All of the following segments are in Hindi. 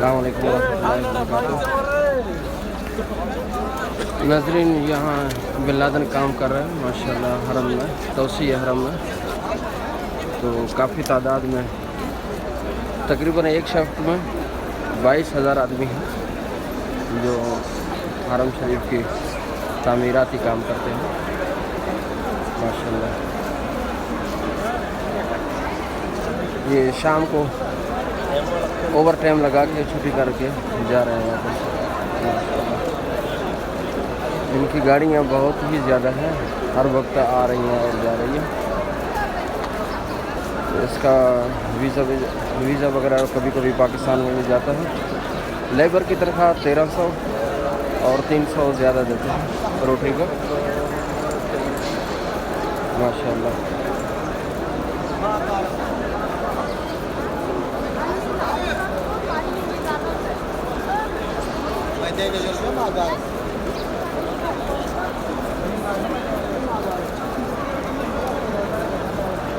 अस्सलाम वालेकुम रहमतुल्लाहि वबरकातुहू। नाज़रीन, यहाँ बिन लादेन काम कर रहे हैं माशाल्लाह हरम में, तौसी हरम में। तो काफ़ी तादाद में तकरीबन एक शिफ्ट में 22,000 आदमी हैं जो हरम शरीफ की तामीराती काम करते हैं माशाल्लाह। ये शाम को ओवर टाइम लगा के छुट्टी करके जा रहे हैं वापस। इनकी गाड़ियाँ बहुत ही ज़्यादा हैं, हर वक्त आ रही हैं और जा रही हैं। इसका वीज़ा वगैरह कभी कभी पाकिस्तान में भी जाता है। लेबर की तनख्वाह 1300 और 300 ज़्यादा देते हैं रोटी को माशाल्लाह।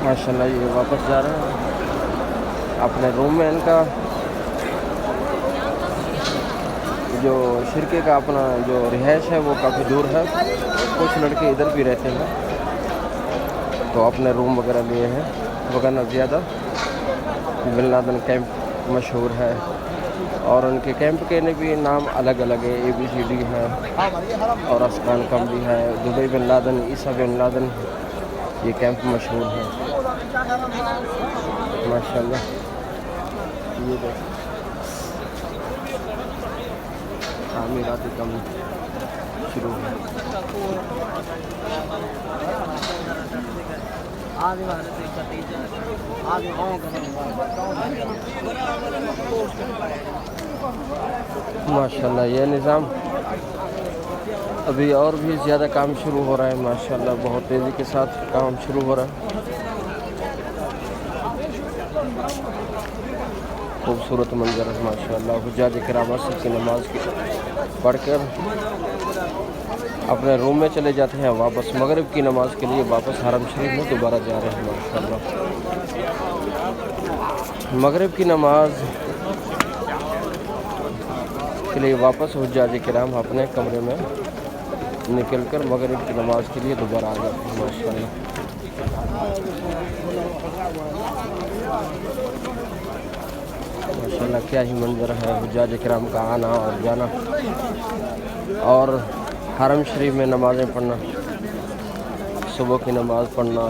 माशाल्लाह ये वापस जा रहे हैं अपने रूम में। इनका जो शिरके का अपना जो रिहाइश है वो काफ़ी दूर है। कुछ लड़के इधर भी रहते हैं तो अपने रूम वगैरह लिए हैं। वगैरह ज़्यादा बिन लादेन कैंप मशहूर है और उनके कैंप के भी नाम अलग अलग है। ABCD है और अस्कान कम भी है। दुबई बिन लादेन, ईसा बिन लादेन, ये कैंप मशहूर है माशाल्लाह। ये देखो तामीराती काम शुरू है। माशाल्लाह ये निज़ाम अभी और भी ज़्यादा काम शुरू हो रहा है माशाल्लाह। बहुत तेज़ी के साथ काम शुरू हो रहा है। खूबसूरत मंजर है माशाल्लाह। हुज्जाज किराम असर की नमाज़ पढ़कर अपने रूम में चले जाते हैं वापस। मगरिब की नमाज़ के लिए वापस हरम शरीफ में दोबारा जा रहे हैं माशाल्लाह। मगरिब की नमाज़ के लिए वापस हुज्जाज किराम अपने कमरे में निकलकर मगरिब की नमाज़ के लिए दोबारा आ जाते हैं माशाल्लाह। माशाल्लाह क्या ही मंजर है हुज्जाज किराम का आना और जाना और हरम शरीफ में नमाज़ें पढ़ना, सुबह की नमाज़ पढ़ना,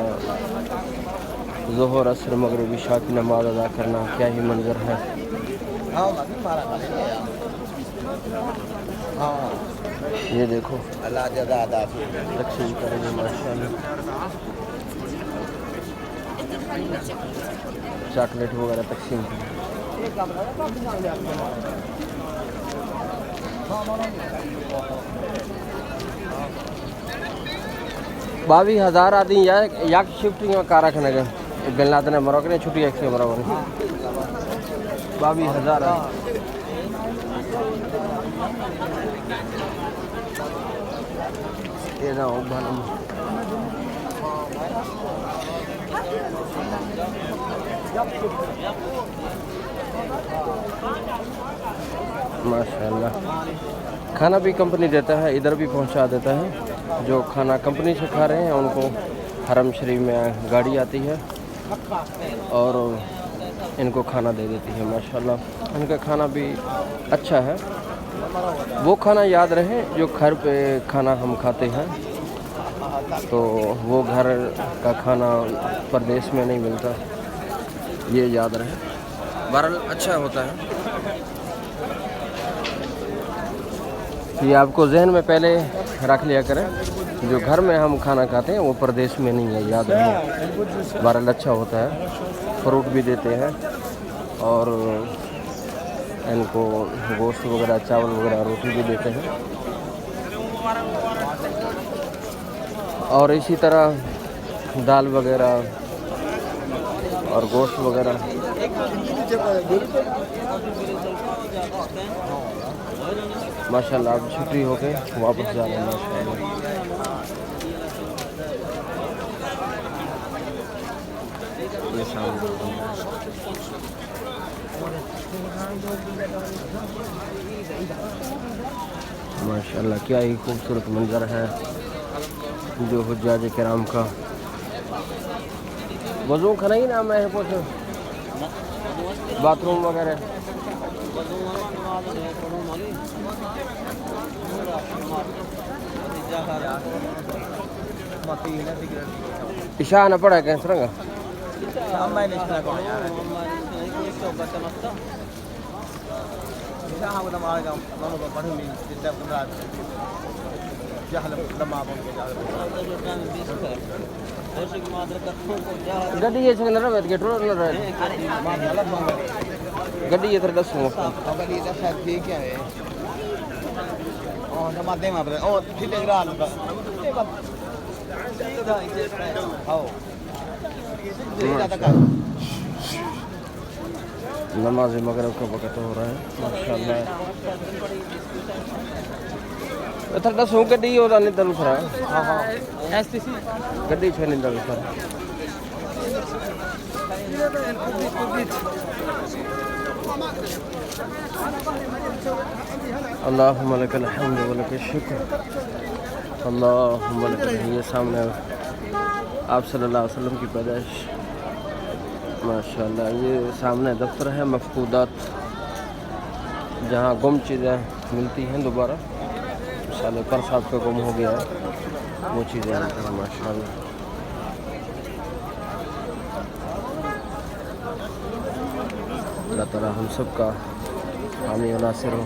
ज़ोहर असर मगरिब इशा की नमाज़ अदा करना। क्या ही मंजर है। ये देखो अल्लाह तकसीम करेंगे माशाल्लाह। चॉकलेट वगैरह तकसीम करेंगे। 22,000 आदमी या शिफ्टिंग में कार रखने के बिन लादेन मरोक ने छुट्टी एक से बराबर 22,000 ये ना हो माशाल्लाह। खाना भी कंपनी देता है, इधर भी पहुंचा देता है। जो खाना कंपनी से खा रहे हैं उनको हरम शरीफ में गाड़ी आती है और इनको खाना दे देती है माशाल्लाह। इनका खाना भी अच्छा है। वो खाना याद रहे जो घर पे खाना हम खाते हैं, तो वो घर का खाना परदेश में नहीं मिलता, ये याद रहे। बहरहाल अच्छा होता है। ये आपको जहन में पहले रख लिया करें, जो घर में हम खाना खाते हैं वो परदेश में नहीं है, याद रहे। बहरहाल अच्छा होता है। फ्रूट भी देते हैं और इनको गोश्त वगैरह, चावल वगैरह, रोटी भी देते हैं और इसी तरह दाल वगैरह और गोश्त वगैरह। माशाल्लाह अब छुट्टी हो गई, वापस जा रहे हैं माशाल्लाह। ये सामने माशाल्लाह क्या ही खूबसूरत मंजर है जो हुज्जाज किराम का। वजू खाना ही नाम है कुछ बाथरूम वगैरह। इशा ना पड़ा कैंसर का गड्डी ये छे न रहे गेट न रहे गड्डी ये 10 गड्डी दा शायद ठीक है ओ नमाते में ओ ठीक है ग्राल का आओ नमाज मगरिब का वक्त हो रहा है माशाल्लाह। इधर 10 गड्डी होदा नहीं दल खरा। हां हां एसटीसी गड्डी छे नहीं दल खरा। अल्लाहुम्मा लकल हम्द व लकल शुक्र अल्लाहुम्मा लकल। ये सामने आप सल्लल्लाहु अलैहि वसल्लम की पैदाइश माशाल्लाह। ये सामने दफ्तर है मफकूदात जहाँ गुम चीज़ें मिलती हैं दोबारा। साले पर्स आपका गुम हो गया है वो चीज़ें मिलती हैं माशाल्लाह। अल्लाह ताला हम सब का हामी और नासिर हो।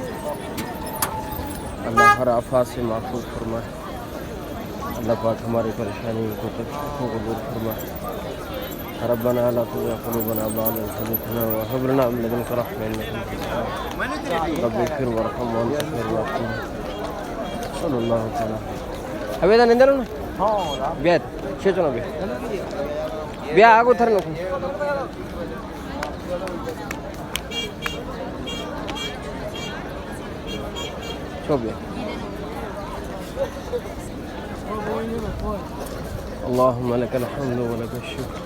अल्लाह हर आफत से महफूज फरमाए। अल्लाह पाक हमारी परेशानियों को तकलीफ़ों को दूर फरमाए। रब्बना ला तुज़िग़ क़ुलूबना बअद इज़ हदaytana व हब लना मिन लदुनका रहमतन इन्नका रब्बि इग़फिर वरहम व अंता खैरुर राहिमीन। सल्लल्लाहु तआला अबे निंदर ना हां बेत छेचनो बे आगो थरनो शोबे अल्लाहुम्मा लकल हम्दु व लकल शुक्र